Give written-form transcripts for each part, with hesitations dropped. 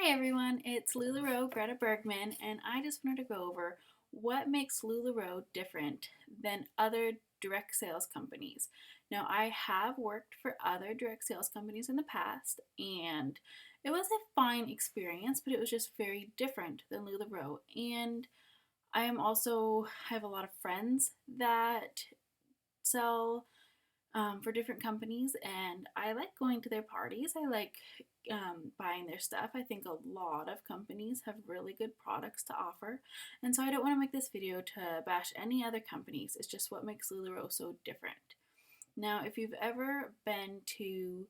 Hi everyone, it's lularoegretabergmann, and I just wanted to go over what makes LuLaRoe different than other direct sales companies. Now, I have worked for other direct sales companies in the past, and it was a fine experience, but it was just very different than LuLaRoe. And I have a lot of friends that sell for different companies, and I like going to their parties. I like buying their stuff. I think a lot of companies have really good products to offer, and so I don't want to make this video to bash any other companies. It's just what makes LuLaRoe so different. Now, if you've ever been to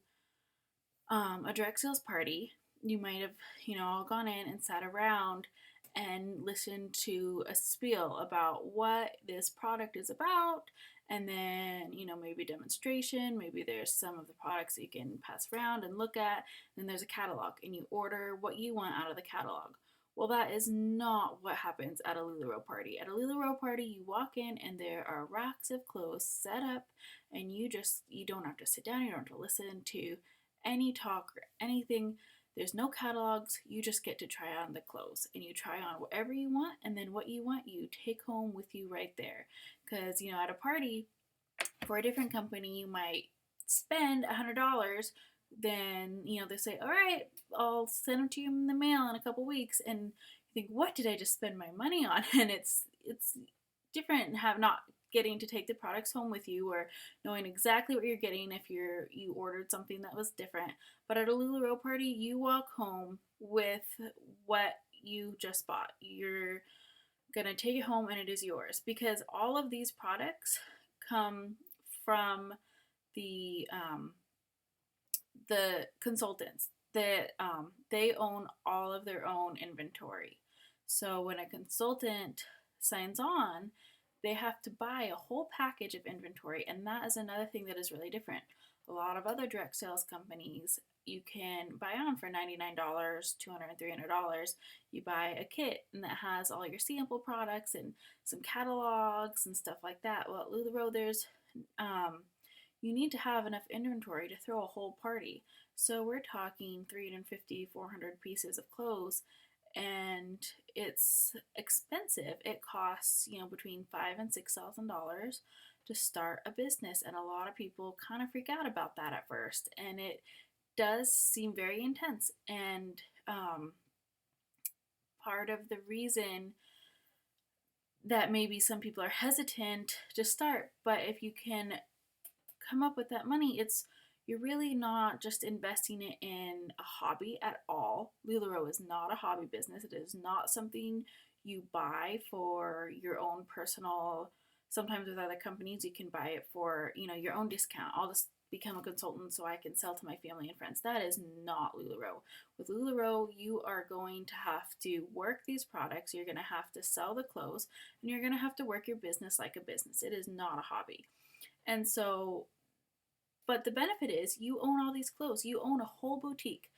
a direct sales party, you might have, all gone in and sat around and listened to a spiel about what this product is about, and then, maybe demonstration, maybe there's some of the products that you can pass around and look at, then there's a catalog, and you order what you want out of the catalog. Well, that is not what happens at a LuLaRoe party. At a LuLaRoe party, you walk in and there are racks of clothes set up, and you don't have to sit down, you don't have to listen to any talk or anything. There's no catalogs. You just get to try on the clothes, and you try on whatever you want, and then what you want you take home with you right there. Because, at a party for a different company, you might spend $100. Then, they say, all right, I'll send them to you in the mail in a couple weeks. And you think, what did I just spend my money on? And it's different have not getting to take the products home with you, or knowing exactly what you're getting if you ordered something that was different. But at a LuLaRoe party, you walk home with what you just bought. You're gonna take it home and it is yours, because all of these products come from the consultants that they own all of their own inventory. So when a consultant signs on, they have to buy a whole package of inventory, and that is another thing that is really different. A lot of other direct sales companies, you can buy on for $99, $200, $300. You buy a kit, and that has all your sample products and some catalogs and stuff like that. Well, at LuLaRoe, you need to have enough inventory to throw a whole party. So we're talking 350, 400 pieces of clothes, and it's expensive. It costs, between $5,000 and $6,000 to start a business, and a lot of people kind of freak out about that at first, and it does seem very intense. And part of the reason that maybe some people are hesitant to start, but if you can come up with that money, you're really not just investing it in a hobby at all. LuLaRoe is not a hobby business. It is not something you buy for your own personal. Sometimes with other companies, you can buy it for, your own discount. I'll just become a consultant so I can sell to my family and friends. That is not LuLaRoe. With LuLaRoe, you are going to have to work these products. You're going to have to sell the clothes, and you're going to have to work your business like a business. It is not a hobby. And so, but the benefit is you own all these clothes. You own a whole boutique.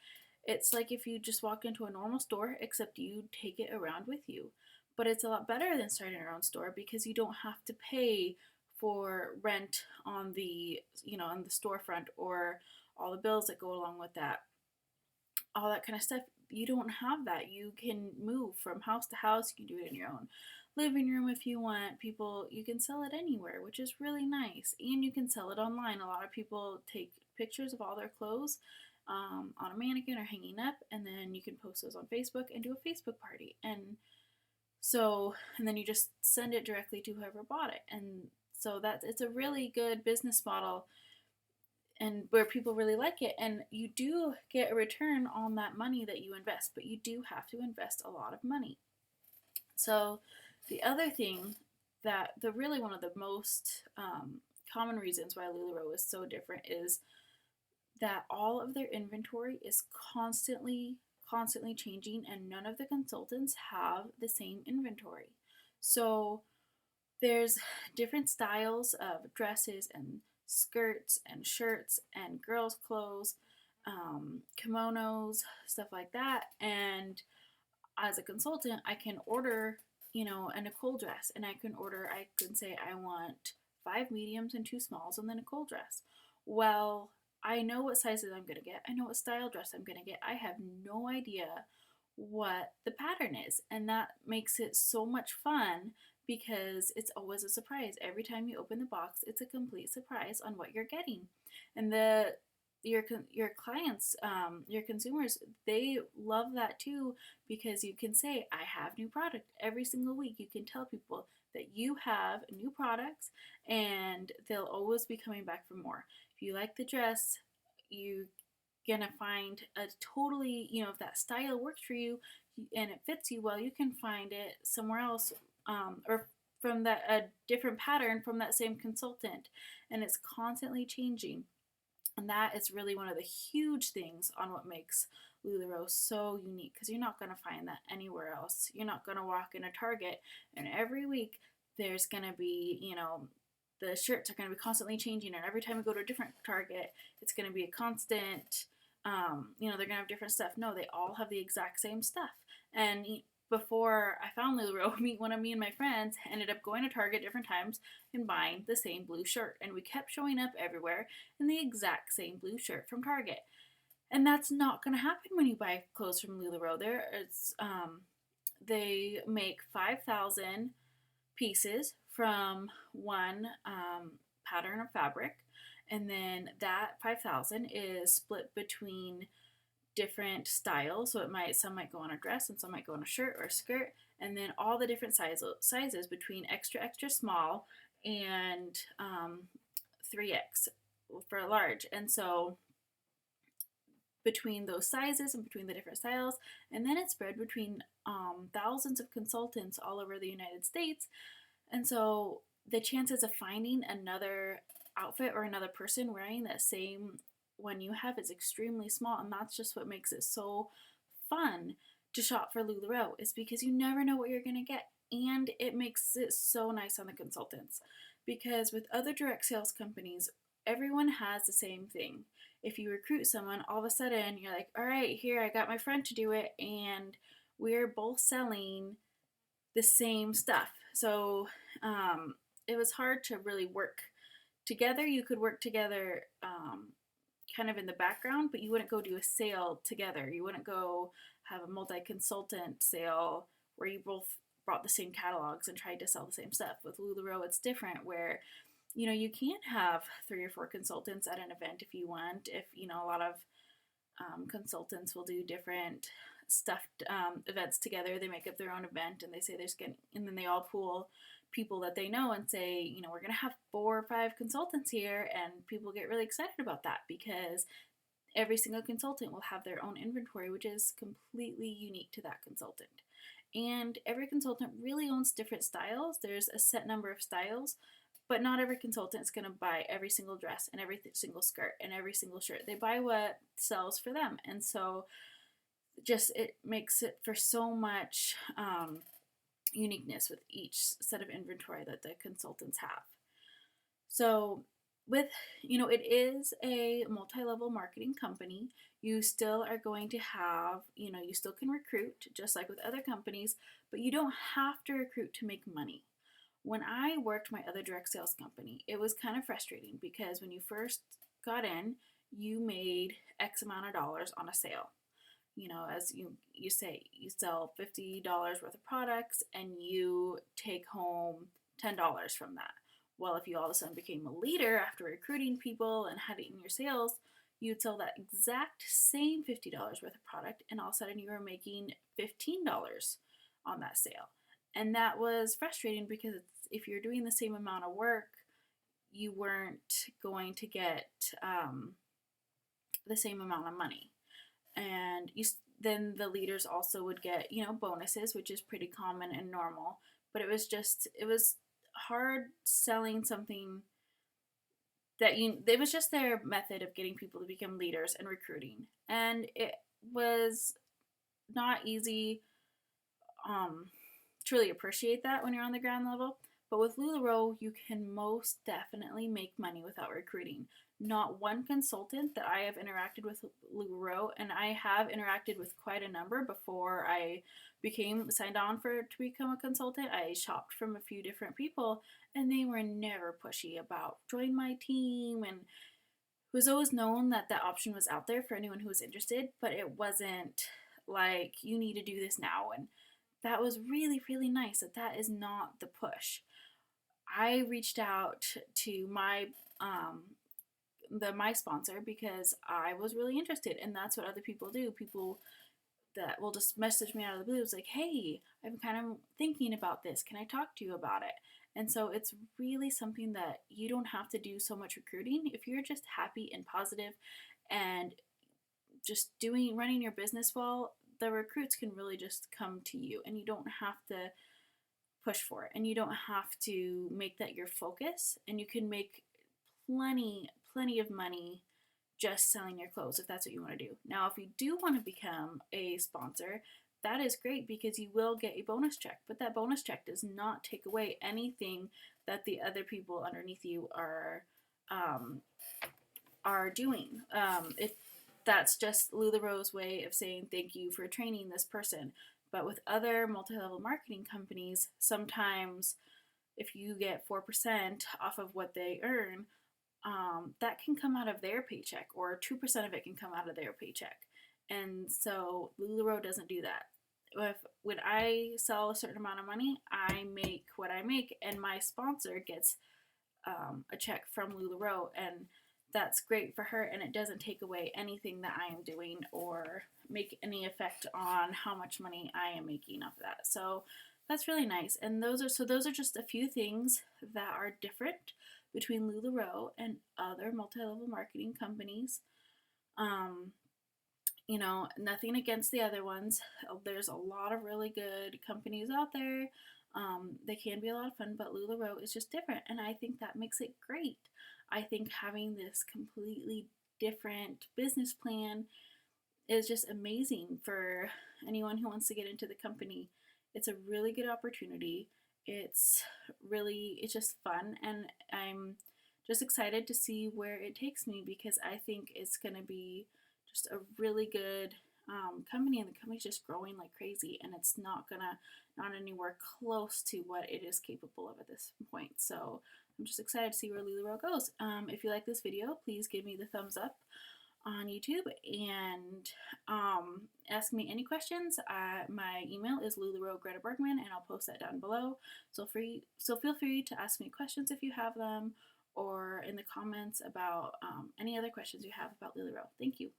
It's like if you just walked into a normal store, except you take it around with you. But it's a lot better than starting your own store, because you don't have to pay for rent on on the storefront, or all the bills that go along with that. All that kind of stuff. You don't have that. You can move from house to house. You can do it in your own living room if you want. You can sell it anywhere, which is really nice. And you can sell it online. A lot of people take pictures of all their clothes on a mannequin or hanging up, and then you can post those on Facebook and do a Facebook party. And then you just send it directly to whoever bought it. And so it's a really good business model, and where people really like it, and you do get a return on that money that you invest, but you do have to invest a lot of money. So the other thing really one of the most common reasons why LuLaRoe is so different is that all of their inventory is constantly changing, and none of the consultants have the same inventory. So there's different styles of dresses and skirts and shirts and girls' clothes, kimonos, stuff like that. And as a consultant, I can order, a Nicole dress, and I can say I want 5 mediums and 2 smalls and the Nicole dress. Well, I know what sizes I'm going to get. I know what style dress I'm going to get. I have no idea what the pattern is. And that makes it so much fun because it's always a surprise. Every time you open the box, it's a complete surprise on what you're getting. And your clients, your consumers, they love that too because you can say, I have new product every single week. You can tell people that you have new products and they'll always be coming back for more. If you like the dress, you gonna find a totally, if that style works for you and it fits you well, you can find it somewhere else, or from that a different pattern from that same consultant, and it's constantly changing. And that is really one of the huge things on what makes LuLaRoe so unique, because you're not going to find that anywhere else. You're not going to walk in a Target and every week there's going to be, the shirts are going to be constantly changing, and every time you go to a different Target, it's going to be a constant, they're going to have different stuff. No, they all have the exact same stuff. And before I found LuLaRoe, one of me and my friends ended up going to Target different times and buying the same blue shirt. And we kept showing up everywhere in the exact same blue shirt from Target. And that's not going to happen when you buy clothes from LuLaRoe. They make 5,000 pieces from one pattern of fabric. And then that 5,000 is split between different styles. So some might go on a dress and some might go on a shirt or a skirt, and then all the different sizes between extra extra small and 3X for a large. And so between those sizes and between the different styles, and then it's spread between thousands of consultants all over the United States. And so the chances of finding another outfit or another person wearing that same one you have is extremely small, and that's just what makes it so fun to shop for LuLaRoe, is because you never know what you're going to get, and it makes it so nice on the consultants. Because with other direct sales companies, everyone has the same thing. If you recruit someone, all of a sudden you're like, all right, here, I got my friend to do it, and we're both selling the same stuff. So it was hard to really work together. You could work together kind of in the background, but you wouldn't go do a sale together. You wouldn't go have a multi-consultant sale where you both brought the same catalogs and tried to sell the same stuff. With LuLaRoe, it's different, where you can't have 3 or 4 consultants at an event if you want. If a lot of consultants will do different stuffed events together. They make up their own event and they say and then they all pool people that they know and say, we're going to have 4 or 5 consultants here, and people get really excited about that because every single consultant will have their own inventory, which is completely unique to that consultant. And every consultant really owns different styles. There's a set number of styles, but not every consultant is going to buy every single dress and every single skirt and every single shirt. They buy what sells for them. And so just it makes it for so much uniqueness with each set of inventory that the consultants have. So it is a multi-level marketing company. You still are going to have, you still can recruit just like with other companies, but you don't have to recruit to make money. When I worked my other direct sales company, it was kind of frustrating because when you first got in, you made X amount of dollars on a sale. As you say, you sell $50 worth of products and you take home $10 from that. Well, if you all of a sudden became a leader after recruiting people and had it in your sales, you'd sell that exact same $50 worth of product, and all of a sudden you were making $15 on that sale. And that was frustrating because if you're doing the same amount of work, you weren't going to get the same amount of money. And then the leaders also would get, bonuses, which is pretty common and normal. But it was hard selling something that it was just their method of getting people to become leaders and recruiting. And it was not easy to really appreciate that when you're on the ground level. But with LuLaRoe, you can most definitely make money without recruiting. Not one consultant that I have interacted with LuLaRoe, and I have interacted with quite a number before I signed on to become a consultant. I shopped from a few different people, and they were never pushy about join my team, and it was always known that that option was out there for anyone who was interested, but it wasn't like you need to do this now. And that was really, really nice that that is not the push. I reached out to my sponsor because I was really interested, and that's what other people do. People that will just message me out of the blue. It's like, hey, I'm kind of thinking about this. Can I talk to you about it? And so it's really something that you don't have to do so much recruiting. If you're just happy and positive and just running your business well, the recruits can really just come to you, and you don't have to push for it, and you don't have to make that your focus, and you can make plenty of money just selling your clothes if that's what you want to do. Now, if you do want to become a sponsor, that is great because you will get a bonus check, but that bonus check does not take away anything that the other people underneath you are doing. If that's just LuLaRoe's way of saying thank you for training this person. But with other multi-level marketing companies, sometimes if you get 4% off of what they earn, that can come out of their paycheck, or 2% of it can come out of their paycheck. And so LuLaRoe doesn't do that. When I sell a certain amount of money, I make what I make, and my sponsor gets a check from LuLaRoe, and that's great for her, and it doesn't take away anything that I am doing or make any effect on how much money I am making off of that. So that's really nice. And those are just a few things that are different between LuLaRoe and other multi-level marketing companies. Um, Nothing against the other ones. There's a lot of really good companies out there. They can be a lot of fun, but LuLaRoe is just different, and I think that makes it great. I think having this completely different business plan is just amazing for anyone who wants to get into the company. It's a really good opportunity. It's just fun, and I'm just excited to see where it takes me because I think it's going to be just a really good company, and the company's just growing like crazy, and it's not anywhere close to what it is capable of at this point. So I'm just excited to see where LuLaRoe goes. If you like this video, please give me the thumbs up on YouTube, and ask me any questions. My email is lularoegretabergmann, and I'll post that down below. So feel free to ask me questions if you have them, or in the comments about any other questions you have about LuLaRoe. Thank you.